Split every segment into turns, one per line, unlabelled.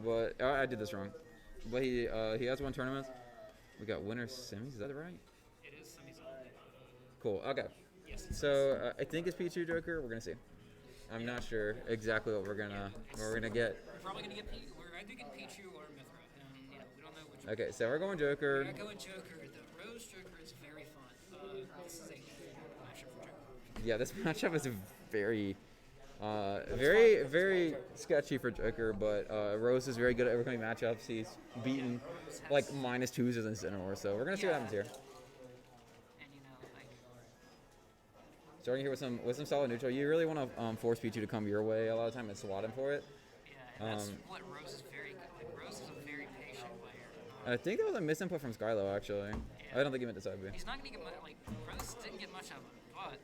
but I did this wrong. But he has won tournaments. We got winner semis. Is that right?
It is semis.
Cool. Okay.
Yes.
So I think it's Pichu Joker. We're gonna see. I'm not sure exactly what we're gonna get.
We're probably gonna get we're either getting Pichu or Mithra, and we don't know which.
Okay, so we're going Joker.
We're going Joker. The Rose Joker is very fun. This is a matchup for Joker.
Yeah, this matchup is very, very sketchy for Joker, but Rose is very good at overcoming matchups. He's beaten like -2s in Incineroar, so we're gonna see what happens here. Starting here with some solid neutral. You really want to force Pichu to come your way a lot of time and swat him for it.
Yeah, and that's what Rose is very good. Like, Rose is a very patient player.
I think that was a misinput from Skylow, actually. Yeah. I don't think he meant to side B.
He's not going to get much, like, Rose didn't get much of him, but...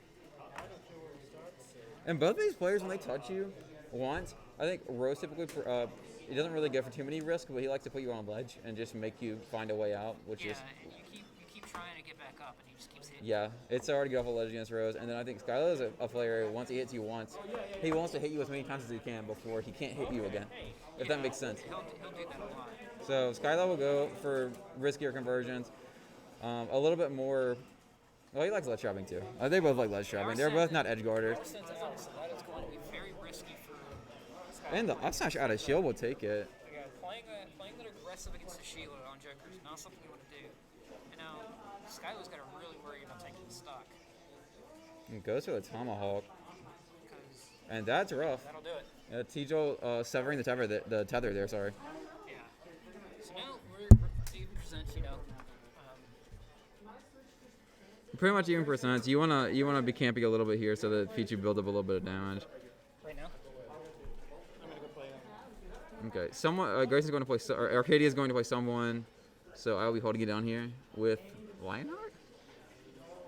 And both of these players, when they touch you once, I think Rose typically, he doesn't really go for too many risks, but he likes to put you on a ledge and just make you find a way out, which is...
you keep trying to get back up, and he just keeps hitting.
Yeah, it's hard to get off a ledge against Rose, and then I think Skylow is a player, once he hits you once, he wants to hit you as many times as he can before he can't hit you again, if that makes sense.
He'll do that a lot.
So Skylow will go for riskier conversions, a little bit more... Well, he likes ledge trapping too. They both like ledge trapping. They're both not edge guarders.
That is going to be very risky for Skylow.
And the up smash out of shield will take it.
Yeah, playing that aggressive against the Shield on Joker is not something you want to do. You know, Skylow's got to really worry about taking the stock.
It goes for the tomahawk. And that's rough.
That'll do it.
T-Joel severing the tether there, sorry.
Yeah. So now we're even percent,
Pretty much even percents. You wanna be camping a little bit here so that Pichu build up a little bit of damage.
Right now? I'm going to go play
Okay. Grayson's going to play, or Arcadia is going to play someone. So I'll be holding it down here with Lionheart.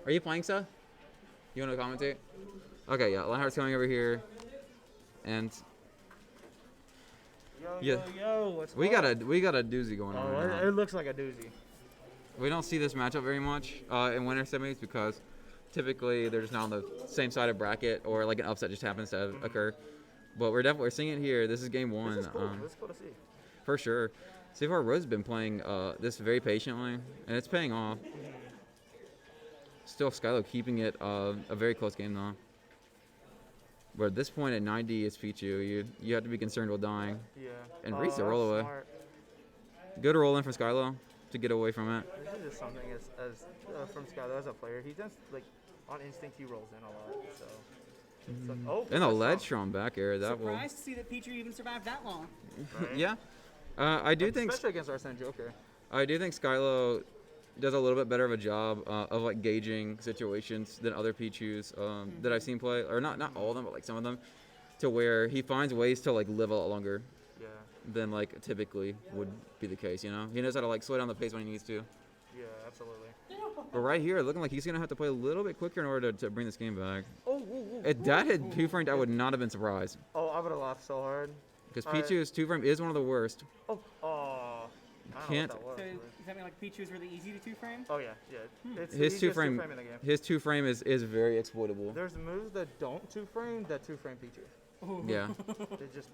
Are you playing, Seth? You want to commentate? Okay, yeah. Lionheart's coming over here, and
Yo, what's
we got a doozy going on. Right now.
It looks like a doozy.
We don't see this matchup very much in winter semis because typically they're just not on the same side of bracket, or like an upset just happens to occur. But we're seeing it here. This is game one.
This is cool. This is cool to see.
For sure. So far, Rose has been playing this very patiently, and it's paying off. Still, Skylow keeping it a very close game though. But at this point at 90, it's Pichu. You have to be concerned with dying.
Yeah.
And Reese the roll away.
Smart.
Good roll in for Skylow to get away from it.
This is just something as from Skylow as a player. He just like on instinct he rolls in a lot. So.
And a ledge from back air. That will.
Surprised to see that Pichu even survived that long.
Right?
Yeah. I do think.
Especially against Arsene Joker.
I do think Skylow does a little bit better of a job of like gauging situations than other Pichus that I've seen play, or not all of them, but like some of them, to where he finds ways to like live a lot longer than like typically would be the case. You know, he knows how to like slow down the pace when he needs to.
Yeah, absolutely.
But right here, looking like he's gonna have to play a little bit quicker in order to bring this game back.
Oh,
If that had two framed, I would not have been surprised.
Oh, I would have laughed so hard.
Because Pichu's two frame is one of the worst.
Oh.
Can't.
So does that mean like Pichu is really easy to two frame?
Oh yeah. It's
His two frame.
in the game.
His two frame is very exploitable.
There's moves that don't two frame that two frame Pichu.
Ooh.
Yeah.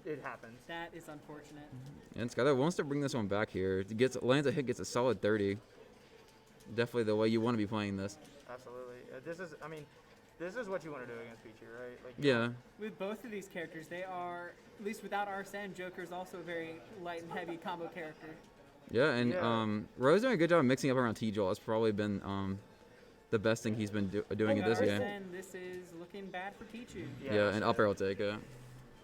It happens.
That is unfortunate.
And Skylow wants to bring this one back here. Lands a hit, gets a solid 30. Definitely the way you want to be playing this.
Absolutely. This is what you want to do against Pichu, right? Like,
Yeah.
With both of these characters, they are, at least without Arsene, Joker is also a very light and heavy combo character.
Yeah, and Rose doing a good job of mixing up around T-Joel. That's probably been the best thing he's been doing in this game.
Arsene, this is looking bad for Pichu.
Yeah, and up air will take it.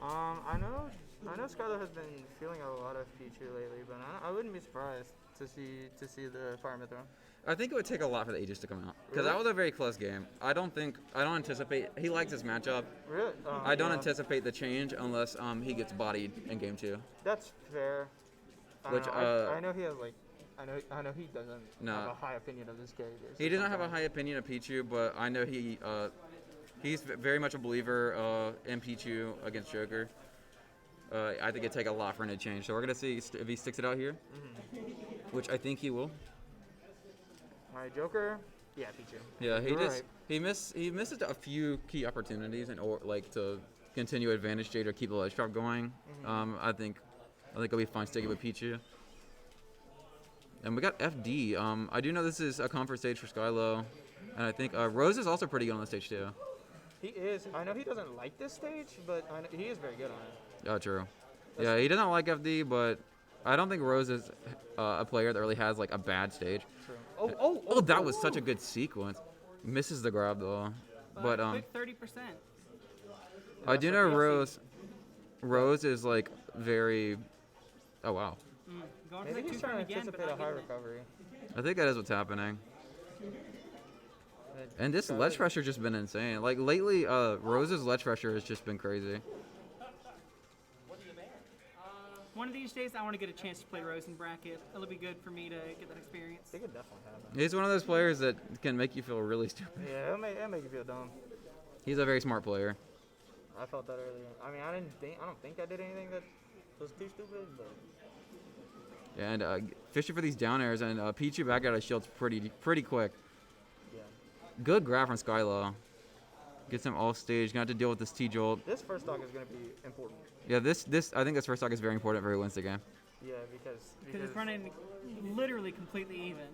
I know Skylow has been feeling a lot of Pichu lately, but I wouldn't be surprised to see the Fire Mythra.
I think it would take a lot for the Aegis to come out. Because that was a very close game. I don't anticipate, he likes this matchup.
Really?
I don't anticipate the change unless he gets bodied in game 2.
That's fair.
Which,
I know he has like, I know he doesn't have a high opinion of this character.
He does not have a high opinion of Pichu, but I know he's very much a believer in Pichu against Joker. I think it'd take a lot for him to change. So we're gonna see if he sticks it out here, which I think he will.
All right, Joker. Yeah, Pichu.
Yeah,
Right.
he misses a few key opportunities to continue advantage Jade or keep the ledge trap going. I think I think I'll be fine sticking with Pichu. And we got FD. I do know this is a conference stage for Skylow. And I think Rose is also pretty good on the stage too.
He is. I know he doesn't like this stage, but I know he is very good on it.
Oh, true. Yeah, he doesn't like FD, but I don't think Rose is a player that really has like a bad stage.
True.
Oh, that was such a good sequence. Misses the grab though. But
quick 30%.
I do know Rose is like very. Oh wow.
Going
Maybe
for the
he's
2 frame
trying to
again, but
anticipate a
not
high
getting it.
recovery.
I think that is what's happening. And this ledge pressure just been insane. Like lately, Rose's ledge pressure has just been crazy.
One of these days, I want to get a chance to play Rose in bracket. It'll be good for me to get that experience.
They could definitely have that.
He's one of those players that can make you feel really stupid.
Yeah, it'll make you feel dumb.
He's a very smart player.
I felt that earlier. I mean, I don't think I did anything that was too stupid, but
And fishing for these down airs, and Pichu back out of shields pretty quick.
yeah.
Good grab from Skylow. Gets him off stage. Gonna have to deal with this T-Jolt.
This first stock is going to be important.
Yeah, I think this first stock is very important for who wins the game.
Yeah, because
Because it's running literally completely even.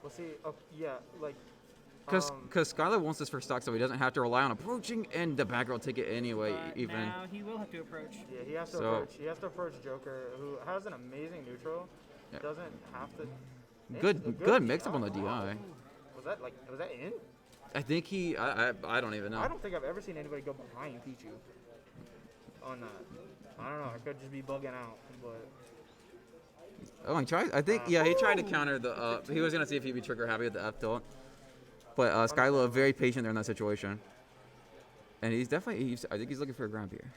we'll see. Oh, yeah, like
Because Skylow wants this first stock so he doesn't have to rely on approaching, and the back row will take it anyway,
But
even.
now he will have to approach.
yeah, he has to
So-
approach. He has to approach Joker, who has an amazing neutral.
Yeah.
Doesn't have to.
Good mix-up on the DI.
Was that in?
I think I don't even know.
I don't think I've ever seen anybody go behind Pichu on that. I don't know. I could just be bugging out, but
Oh, he tried. I think he tried to counter the. He was gonna see if he'd be trigger happy with the F tilt, but Skylow very patient there in that situation, and he's definitely. I think he's looking for a grab here.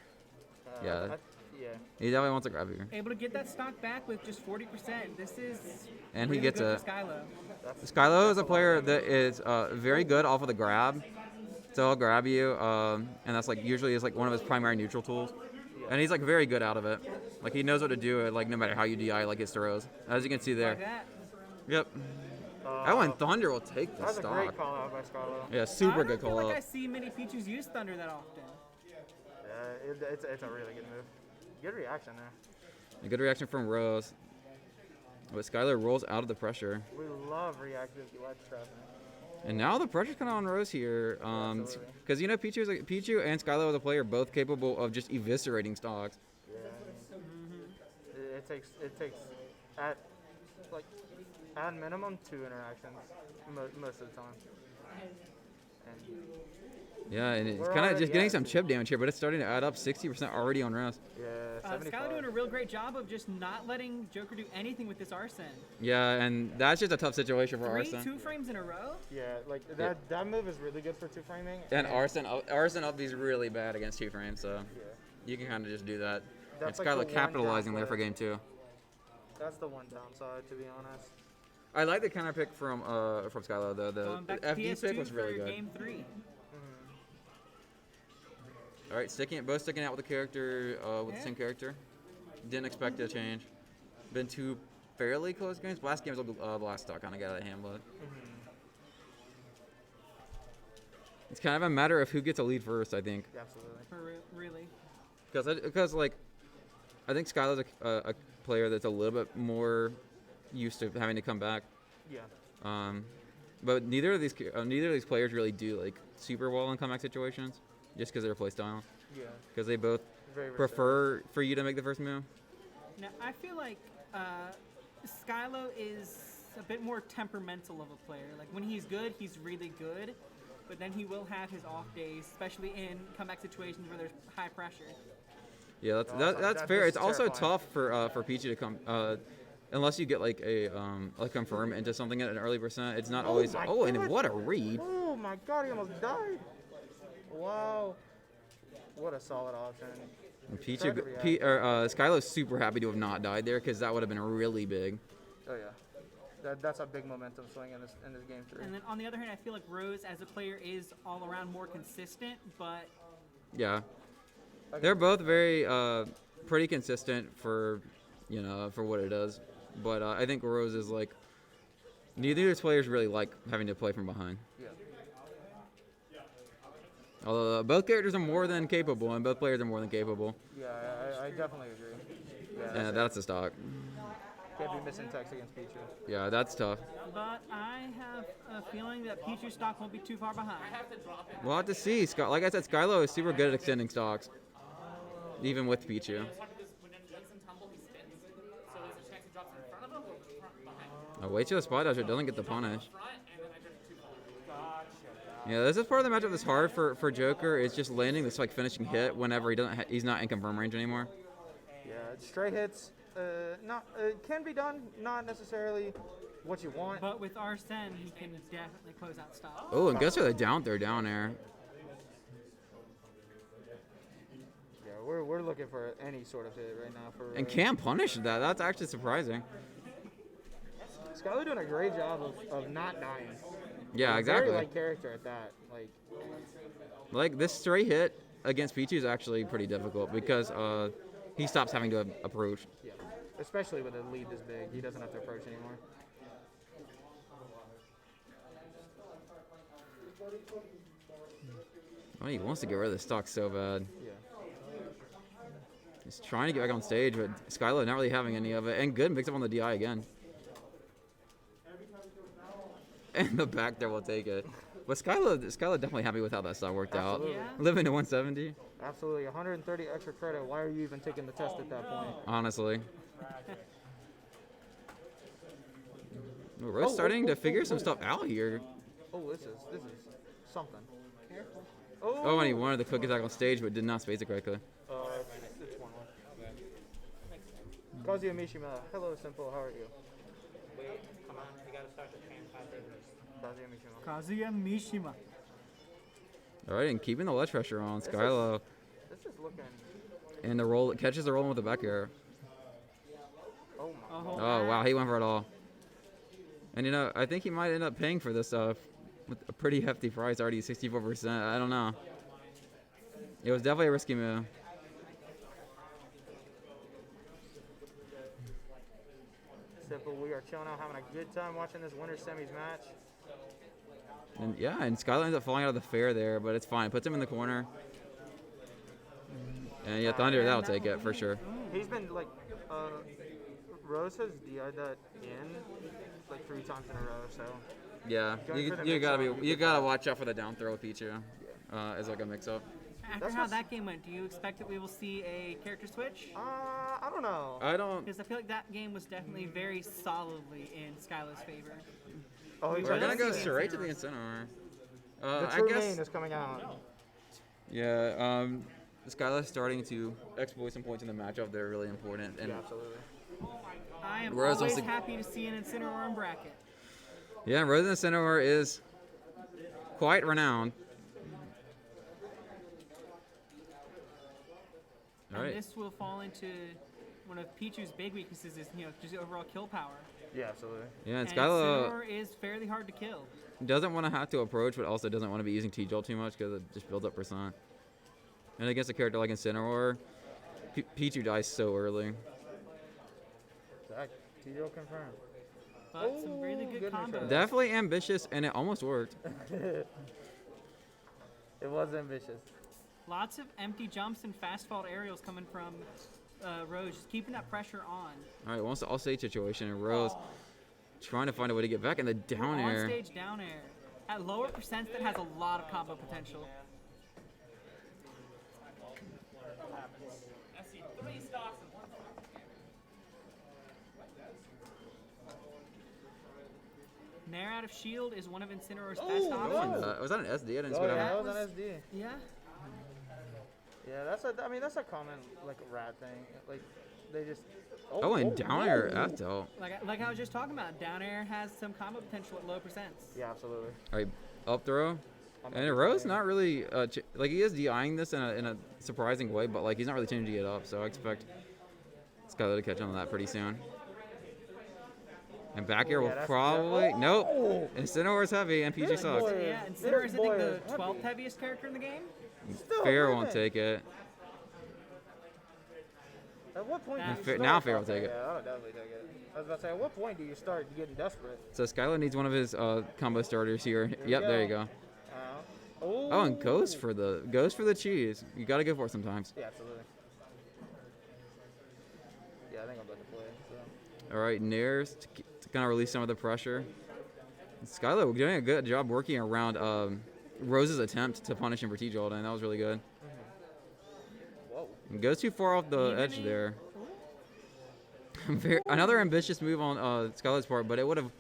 Yeah.
yeah.
He definitely wants a grab here,
Able to get that stock back with just 40%. This is
and he
really
gets
good
it.
for Skylow.
Skylow is a player that is very good off of the grab, so he'll grab you, and that's like usually is like one of his primary neutral tools, and he's like very good out of it. Like he knows what to do, like no matter how you DI like his throws, as you can see there.
Like that.
Yep. Oh, and Thunder will take the
That's a great
stock.
call out by Skylow.
Yeah, super
I
good
don't feel
call
like I
out.
see many Pichus use Thunder that often.
Yeah, it's a really good move. Good reaction there.
A good reaction from Rose. But Skylar rolls out of the pressure.
We love reactive ledge trapping.
And now the pressure's kind of on Rose here.
Absolutely.
Because, Pichu and Skylar as a player are both capable of just eviscerating stocks.
Yeah. It takes at minimum 2 interactions most of the time. And
Yeah, and it's
We're
kind of
already
just getting
at-
some chip damage here, but it's starting to add up 60% already on Rose.
yeah,
Skylar
75.
doing a real great job of just not letting Joker do anything with this Arsene.
Yeah, and that's just a tough situation for
3
Arsene.
2 frames in a row?
Yeah, like that move is really good for 2 framing.
And Arsene up is really bad against 2 frames, so
Yeah.
you can kind of just do that.
That's
and
like the
Skylar
one
capitalizing there for
downside.
game 2.
That's the one downside, to be honest.
I like the counter pick from Skylar though. The
Going back to
FD
PS2
pick was really
for
good.
game 3.
All right, both sticking out with the character, with the same character. Didn't expect a change. Been 2 fairly close games. Last game was the last stock kind of got out of hand, but it's kind of a matter of who gets a lead first, I think.
Yeah, absolutely.
For really.
Because like, I think Skylar's a player that's a little bit more used to having to come back.
Yeah.
But neither of these players really do like super well in comeback situations, just because of their play style.
Yeah.
Because they both
Very
prefer for you to make the first move.
Now, I feel like Skylow is a bit more temperamental of a player. Like, when he's good, he's really good. But then he will have his off days, especially in comeback situations where there's high pressure.
Yeah, that's
That
fair.
is
It's also
terrifying.
tough for Peachy to come, unless you get like a confirm into something at an early percent. It's not always.
my
Oh, and
God.
what a read!
Oh my god, he almost died. Wow. What a solid option.
And Peachy,
Tried to react.
Skylow's super happy to have not died there because that would have been really big.
Oh yeah. That's a big momentum swing in this game 3.
And then on the other hand, I feel like Rose as a player is all around more consistent, but
Yeah,
Okay.
they're both very pretty consistent for for what it does. But I think Rose is like neither of these players really like having to play from behind.
Yeah.
Although both characters are more than capable, and both players are more than capable.
Yeah, I definitely agree.
Yeah, that's a stock.
Can't be missing text against Pichu.
Yeah, that's tough.
But I have a feeling that Pichu stock won't be too far behind.
We'll have to see. Like I said, Skylow is super good at extending stocks, even with Pichu. Oh, wait till the spot dodger doesn't get the punish. Yeah, this is part of the matchup that's hard for Joker. Is just landing this like finishing hit whenever he's not in confirm range anymore.
Yeah, stray hits. Can be done. Not necessarily what you want.
But with Arsene, he can definitely close out stock.
Oh, and guess what? The down air.
Yeah, we're looking for any sort of hit right now.
And can punish that. That's actually surprising.
Skylow doing a great job of not dying.
Yeah, exactly.
Very light character at that.
Like this stray hit against Pichu is actually pretty difficult because he stops having to approach.
Yeah, especially with a lead this big, he doesn't have to approach anymore.
Oh, he wants to get rid of the stock so bad.
Yeah.
He's trying to get back on stage, but Skylow not really having any of it. And good picks up on the DI again. And the back there will take it. But Skylow definitely happy with how that stock worked out.
Absolutely.
Yeah.
Living to 170.
Absolutely, 130 extra credit. Why are you even taking the test at that point?
Honestly. We're starting to figure some stuff out here.
Oh, this is something.
Oh, and he wanted the quick attack on stage, but did not space it correctly.
It's 1-1. Kazuya Mishima, hello, Simple. How are you?
Come on, you gotta start the chant 5
Kazuya Mishima.
Kazuya Mishima.
All right, and keeping the ledge pressure on Skylow.
This is looking.
And the roll catches the roll with the back air.
Oh my.
Oh, wow, he went for it all. And you know, I think he might end up paying for this stuff with a pretty hefty price, already 64%. I don't know. It was definitely a risky move.
Simple, we are chilling out, having a good time watching this winter semis match.
And yeah, and Skylow ends up falling out of the fair there, but it's fine. Puts him in the corner. And yeah, Thunder, that'll take it for sure.
He's been like, Rose has DI'd that in like 3 times in a row, so.
Yeah,
Going for the
you gotta watch out for the down throw with Pichu. As like a mix up.
After
That's
how
what's-
that game went, do you expect that we will see a character switch?
I don't know.
I don't.
Because I feel like that game was definitely very solidly in Skylow's favor.
Oh, he's
We're gonna go
see it.
straight to the Incineroar.
The
I
true
guess.
main is coming out.
Yeah. Skylow's starting to exploit some points in the matchup. They're really important. And
Yeah, absolutely.
I am
Rose
always
wants to-
happy to see an Incineroar in bracket.
yeah, Rose in the Incineroar is quite renowned. All
And
right.
this will fall into one of Pichu's big weaknesses is, just overall kill power.
Yeah, absolutely.
Yeah, and
And
Skylow
Incineroar is fairly hard to kill.
doesn't want to have to approach, but also doesn't want to be using T-Jolt too much because it just builds up percent. And against a character like Incineroar, Pichu dies so early.
Zach, T-Joe confirmed.
But some really
Ooh,
good
good
combos.
neutral.
Definitely ambitious, and it almost worked.
It was ambitious.
Lots of empty jumps and fast fault aerials coming from Rose, just keeping that pressure on.
All right, once the all-stage situation, and Rose trying to find a way to get back in the down air.
On stage down air. At lower percents, that has a lot of combo potential.
I see 3 stocks in 1
Nair out of shield is one of Incineroar's
Oh,
best
no.
options.
Was that an SD? I didn't
Oh
see
yeah,
that.
that was
was-
an SD.
Yeah.
Yeah, that's a common like rat thing. Like they just.
Oh, and down air
whoa.
F tilt.
Like I was just talking about, down air has some combo potential at low percents.
Yeah, absolutely.
All right, up throw. And Rose not really like he is DIing this in a surprising way, but like he's not really changing it up. So I expect Skylow to catch on to that pretty soon. And back air will
that's-
probably
oh!
nope. Incineroar's heavy and PG
This
sucks.
boy-
Yeah,
This
Incineroar is I think
boy
the
is happy.
12th heaviest character in the game.
Still
Fair
living.
won't take it.
At what point?
And
do you
Fair-
start-
now Fair will take it.
Yeah, I'll definitely take it. I was about to say, at what point do you start getting desperate?
So Skylow needs one of his combo starters here.
we
Yep,
go.
there you go. Oh, and goes for the cheese. You gotta go for it sometimes.
Yeah, absolutely.
All right, Nares to kind of release some of the pressure. Skylow doing a good job working around Rose's attempt to punish him for T-Jolting. That was really good.
Whoa.
Goes too far off the edge there. Another ambitious move on Skylow's part, but it would have